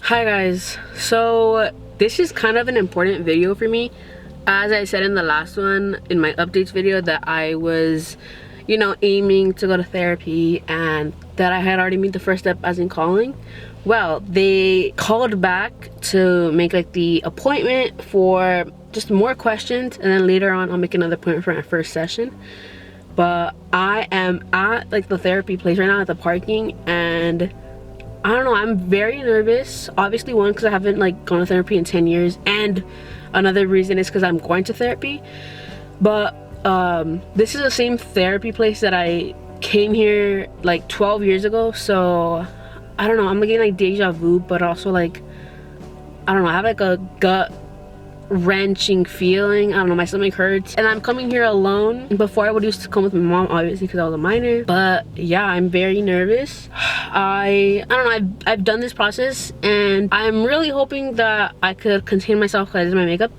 Hi guys, so this is kind of an important video for me. As I said in the last one, in my updates video, that I was, aiming to go to therapy and that I had already made the first step as in calling. Well, they called back to make like the appointment for just more questions, and then later on I'll make another appointment for my first session. But I am at like the therapy place right now at the parking, and I don't know, I'm very nervous. Obviously, one, because I haven't like gone to therapy in 10 years, and another reason is because I'm going to therapy. But this is the same therapy place that I came here like 12 years ago, so I don't know, I'm getting like deja vu, but also like, I don't know, I have like a gut wrenching feeling. I don't know, my stomach hurts, and I'm coming here alone. Before I would used to come with my mom, obviously, because I was a minor. But yeah, I'm very nervous. I don't know, I've done this process, and I'm really hoping that I could contain myself because I did my makeup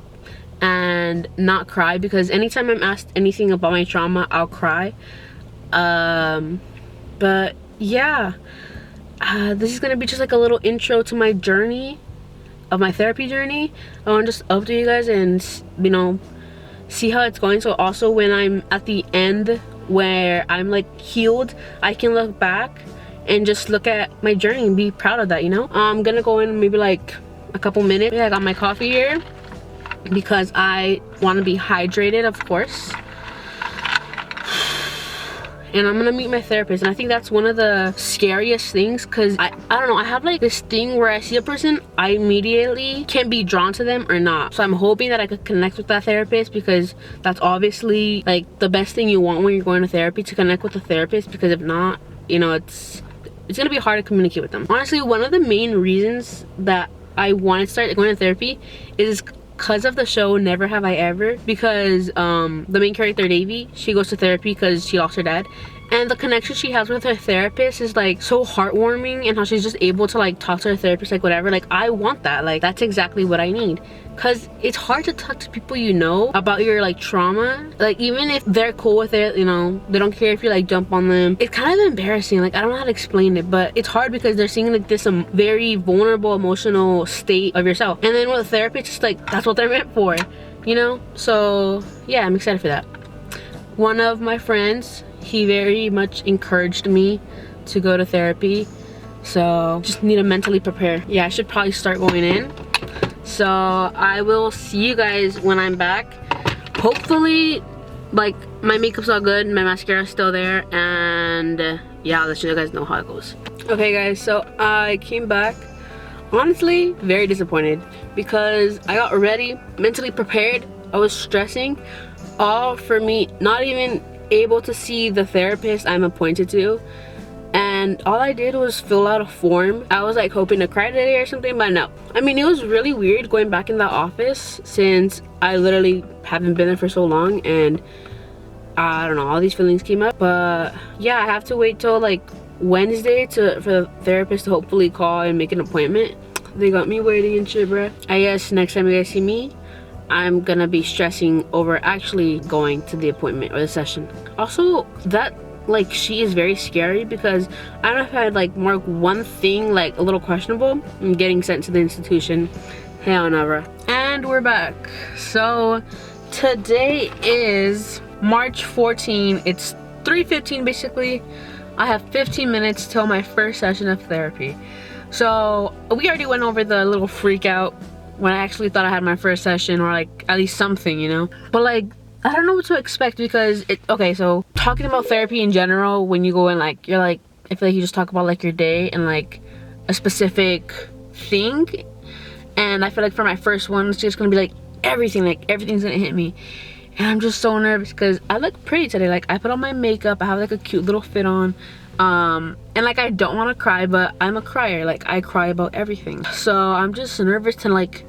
and not cry, because anytime I'm asked anything about my trauma, I'll cry. But yeah, this is gonna be just like a little intro to my journey, of my therapy journey. I want to just update you guys and see how it's going, so also when I'm at the end where I'm like healed, I can look back and just look at my journey and be proud of that. I'm gonna go in maybe like a couple minutes. Yeah, I got my coffee here because I want to be hydrated, of course. And I'm gonna meet my therapist, and I think that's one of the scariest things, because I don't know, I have like this thing where I see a person, I immediately can be drawn to them or not. So I'm hoping that I could connect with that therapist, because that's obviously like the best thing you want when you're going to therapy, to connect with the therapist, because if not, it's gonna be hard to communicate with them. Honestly, one of the main reasons that I want to start going to therapy is because of the show Never Have I Ever, because the main character Davy, she goes to therapy because she lost her dad, and the connection she has with her therapist is like so heartwarming, and how she's just able to like talk to her therapist like whatever. Like, I want that. Like, that's exactly what I need, because it's hard to talk to people about your like trauma. Like, even if they're cool with it, they don't care if you like jump on them. It's kind of embarrassing. Like, I don't know how to explain it, but it's hard because they're seeing like this very vulnerable emotional state of yourself, and then with a therapist, it's like that's what they're meant for, so yeah, I'm excited for that. One of my friends, he very much encouraged me to go to therapy, so just need to mentally prepare. Yeah, I should probably start going in. So I will see you guys when I'm back. Hopefully, like, my makeup's all good, my mascara's still there, and yeah, I'll let you guys know how it goes. Okay guys, so I came back. Honestly, very disappointed, because I got ready, mentally prepared. I was stressing, all for me not even able to see the therapist I'm appointed to, and all I did was fill out a form. I was like hoping to cry today or something, but no. I mean, it was really weird going back in the office, since I literally haven't been there for so long, and I don't know, all these feelings came up. But yeah, I have to wait till like Wednesday for the therapist to hopefully call and make an appointment. They got me waiting and shit, bruh. I guess next time you guys see me, I'm gonna be stressing over actually going to the appointment or the session. Also, that like she is very scary, because I don't know if I had like mark one thing like a little questionable, I'm getting sent to the institution. Hell never. And we're back. So today is March 14. It's 3:15 basically. I have 15 minutes till my first session of therapy. So we already went over the little freak out when I actually thought I had my first session, or like at least something, but like I don't know what to expect, because okay, so talking about therapy in general, when you go in, like, you're like, I feel like you just talk about like your day and like a specific thing, and I feel like for my first one, it's just gonna be like everything's gonna hit me, and I'm just so nervous because I look pretty today. Like, I put on my makeup, I have like a cute little fit on, and like I don't want to cry, but I'm a crier. Like, I cry about everything, so I'm just nervous to like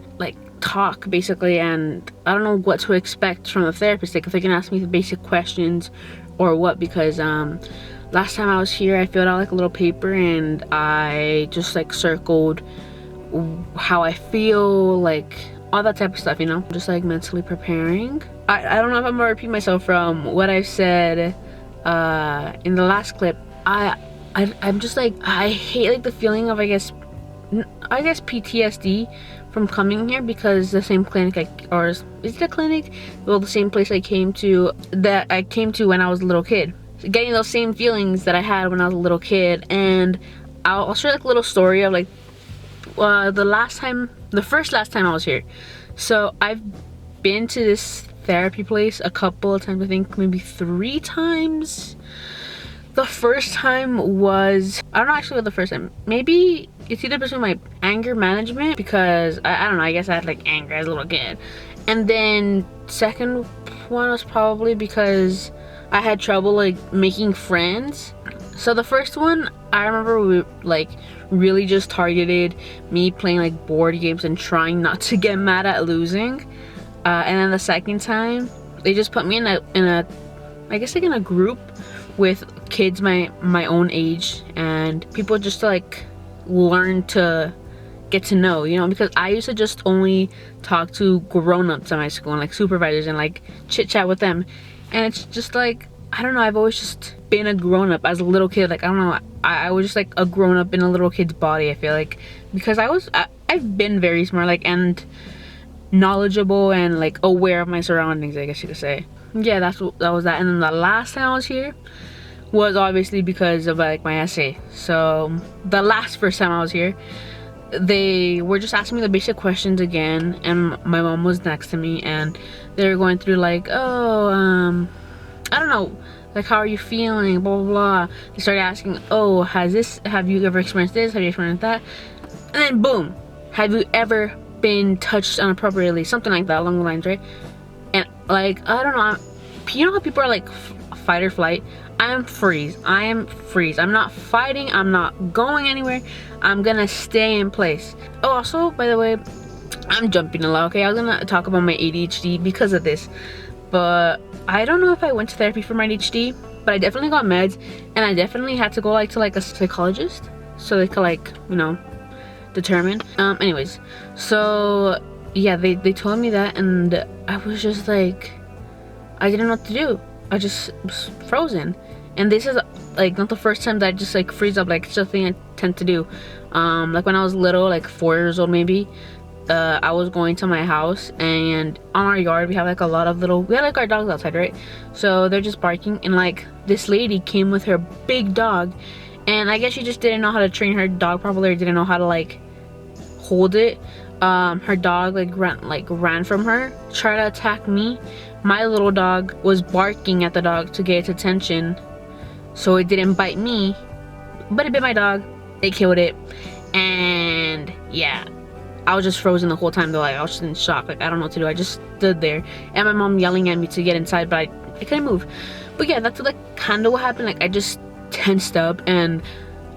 talk basically, and I don't know what to expect from the therapist, like if they can ask me the basic questions or what, because last time I was here, I filled out like a little paper, and I just like circled how I feel, like all that type of stuff, just like mentally preparing. I don't know if I'm gonna repeat myself from what I said in the last clip. I'm just like, I hate like the feeling of, I guess, I guess PTSD from coming here, because the same clinic or is it a clinic? Well, the same place I came to when I was a little kid. So getting those same feelings that I had when I was a little kid. And I'll share like a little story of like the first last time I was here. So I've been to this therapy place a couple of times, I think maybe 3 times. The first time was, I don't know actually what the first time, maybe it's either because of my anger management, because I don't know, I guess I had like anger as a little kid. And then second one was probably because I had trouble like making friends. So the first one, I remember we like really just targeted me playing like board games and trying not to get mad at losing. And then the second time, they just put me in a I guess like in a group with kids my own age, and people just to like learn to get to know, you know, because I used to just only talk to grown-ups in my school and like supervisors and like chit chat with them. And it's just like, I don't know, I've always just been a grown-up as a little kid. Like, I don't know, I was just like a grown-up in a little kid's body, I feel like, because I've been very smart, like, and knowledgeable and like aware of my surroundings, I guess you could say. Yeah, that was that. And then the last time I was here was obviously because of like my essay. So the first time I was here, they were just asking me the basic questions again, and my mom was next to me, and they were going through like, oh, I don't know, like, how are you feeling, blah blah blah. They started asking, oh, have you ever experienced this, have you experienced that? And then boom, have you ever been touched inappropriately, something like that along the lines, right? And like, I don't know, you know how people are like fight or flight? I am freeze. I'm not fighting, I'm not going anywhere, I'm gonna stay in place. Oh, also, by the way, I'm jumping a lot, okay? I was gonna talk about my ADHD because of this, but I don't know if I went to therapy for my ADHD, but I definitely got meds, and I definitely had to go like to like a psychologist so they could like, you know, determine. Anyways, so yeah, they told me that, and I was just like, I didn't know what to do. I just was frozen. And this is like not the first time that I just like freeze up. Like, it's a thing I tend to do. Like when I was little, like 4 years old maybe, I was going to my house, and on our yard we have like a lot of we had like our dogs outside, right? So they're just barking, and like this lady came with her big dog, and I guess she just didn't know how to train her dog properly, or didn't know how to like hold it. Her dog like ran from her, tried to attack me. My little dog was barking at the dog to get its attention, so it didn't bite me, but it bit my dog. It killed it. And yeah, I was just frozen the whole time though. Like, I was just in shock, like I don't know what to do. I just stood there, and my mom yelling at me to get inside, but I couldn't move. But yeah, that's like kind of what happened. Like, I just tensed up, and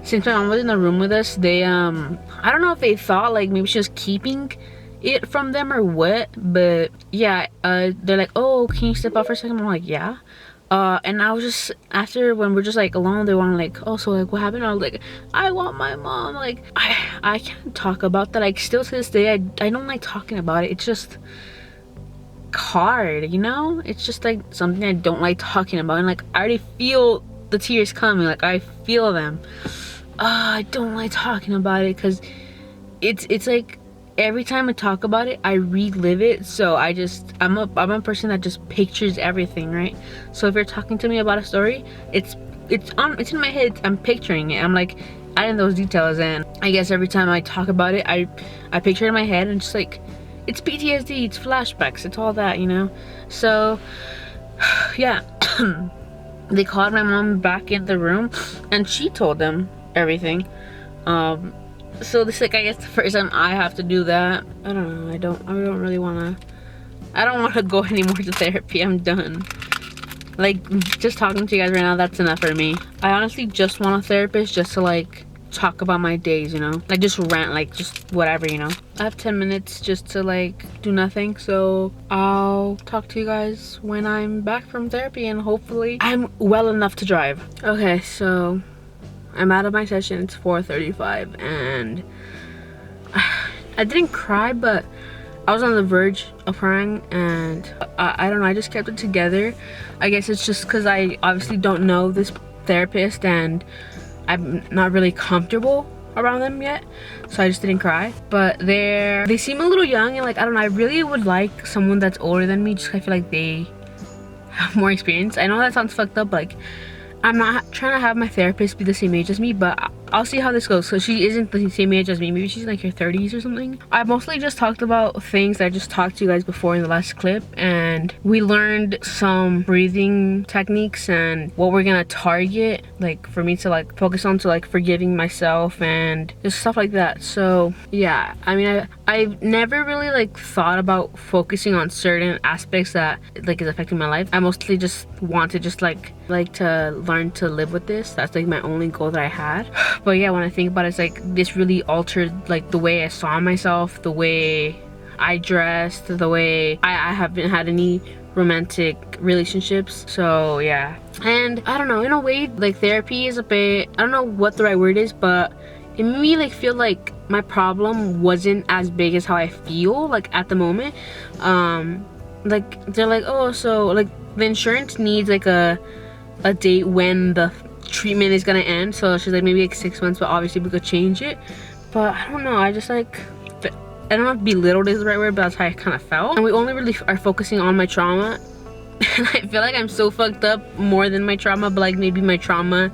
since my mom was in the room with us, they I don't know if they thought like maybe she was keeping it from them or what, but yeah, they're like, oh, can you step out for a second? I'm like, yeah. And I was just, after, when we're just like alone, they want like, oh, so like what happened? I was like, I want my mom. Like, I can't talk about that. Like, still to this day, I don't like talking about it. It's just hard, you know? It's just like something I don't like talking about, and like I already feel the tears coming. Like, I feel them. I don't like talking about it, because it's like every time I talk about it, I relive it. So I'm a person that just pictures everything, right? So if you're talking to me about a story, it's in my head. I'm picturing it. I'm like adding those details, and I guess every time I talk about it, I picture it in my head, and just like, it's PTSD, it's flashbacks, it's all that, you know? So yeah. They called my mom back in the room, and she told them everything. So this is like, I guess the first time I have to do that. I don't know, I don't really wanna, I don't want to go anymore to therapy. I'm done. Like, just talking to you guys right now, that's enough for me. I honestly just want a therapist just to like talk about my days, you know? Like, just rant, like just whatever, you know? I have 10 minutes just to like do nothing, so I'll talk to you guys when I'm back from therapy, and hopefully I'm well enough to drive. Okay, so I'm out of my session. It's 4:35, and I didn't cry, but I was on the verge of crying, and I don't know, I just kept it together. I guess it's just because I obviously don't know this therapist, and I'm not really comfortable around them yet, so I just didn't cry. But they seem a little young, and like, I don't know, I really would like someone that's older than me, just 'cause I feel like they have more experience. I know that sounds fucked up, like I'm not trying to have my therapist be the same age as me, but I'll see how this goes. So she isn't the same age as me. Maybe she's like her 30s or something. I mostly just talked about things that I just talked to you guys before in the last clip, and we learned some breathing techniques and what we're gonna target, like for me to like focus on, to like forgiving myself and just stuff like that. So yeah, I mean, I've never really like thought about focusing on certain aspects that like is affecting my life. I mostly just want to just like to learn to live with this. That's like my only goal that I had. But yeah, when I think about it, it's like this really altered like the way I saw myself, the way I dressed, the way I haven't had any romantic relationships. So yeah, and I don't know, in a way like therapy is a bit, I don't know what the right word is, but it made me like feel like my problem wasn't as big as how I feel like at the moment. Like they're like, oh, so like the insurance needs like a date when the treatment is gonna end, so she's like maybe like 6 months, but obviously we could change it. But I don't know, I just like, I don't know if belittled is the right word, but that's how I kind of felt. And we only really are focusing on my trauma, and I feel like I'm so fucked up more than my trauma, but like maybe my trauma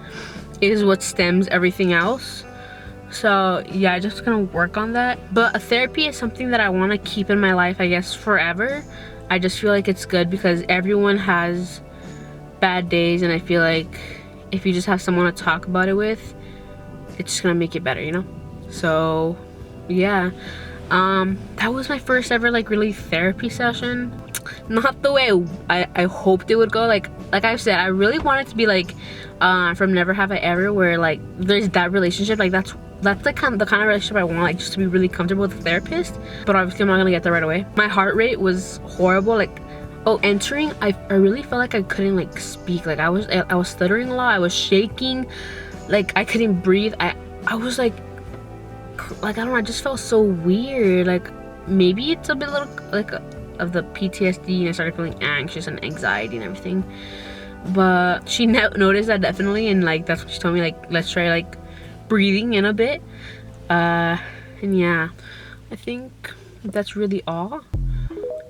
is what stems everything else. So yeah, I just gonna work on that. But therapy is something that I want to keep in my life, I guess, forever. I just feel like it's good because everyone has bad days, and I feel like if you just have someone to talk about it with, it's just gonna make it better, you know? So yeah, that was my first ever like really therapy session. Not the way I hoped it would go. Like I've said, I really want it to be like from Never Have I Ever, where like there's that relationship, like that's the kind of relationship I want, like just to be really comfortable with a therapist. But obviously I'm not gonna get that right away. My heart rate was horrible. Like, oh, entering, I really felt like I couldn't like speak. Like I was stuttering a lot. I was shaking, like I couldn't breathe. I was like I don't know, I just felt so weird. Like maybe it's a bit little like of the PTSD, and I started feeling anxious and anxiety and everything. But she noticed that definitely, and like that's what she told me, like let's try like breathing in a bit. And yeah, I think that's really all.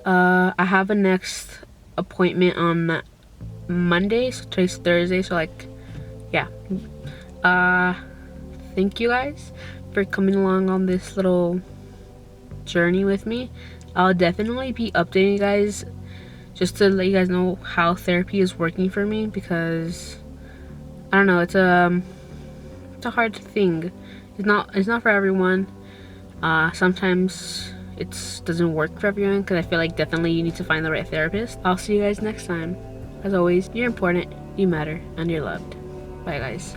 I have a next appointment on Monday, so today's Thursday, so like yeah. Thank you guys for coming along on this little journey with me. I'll definitely be updating you guys just to let you guys know how therapy is working for me, because I don't know, it's a hard thing. It's not for everyone. Sometimes it doesn't work for everyone, because I feel like definitely you need to find the right therapist. I'll see you guys next time. As always, you're important, you matter, and you're loved. Bye guys.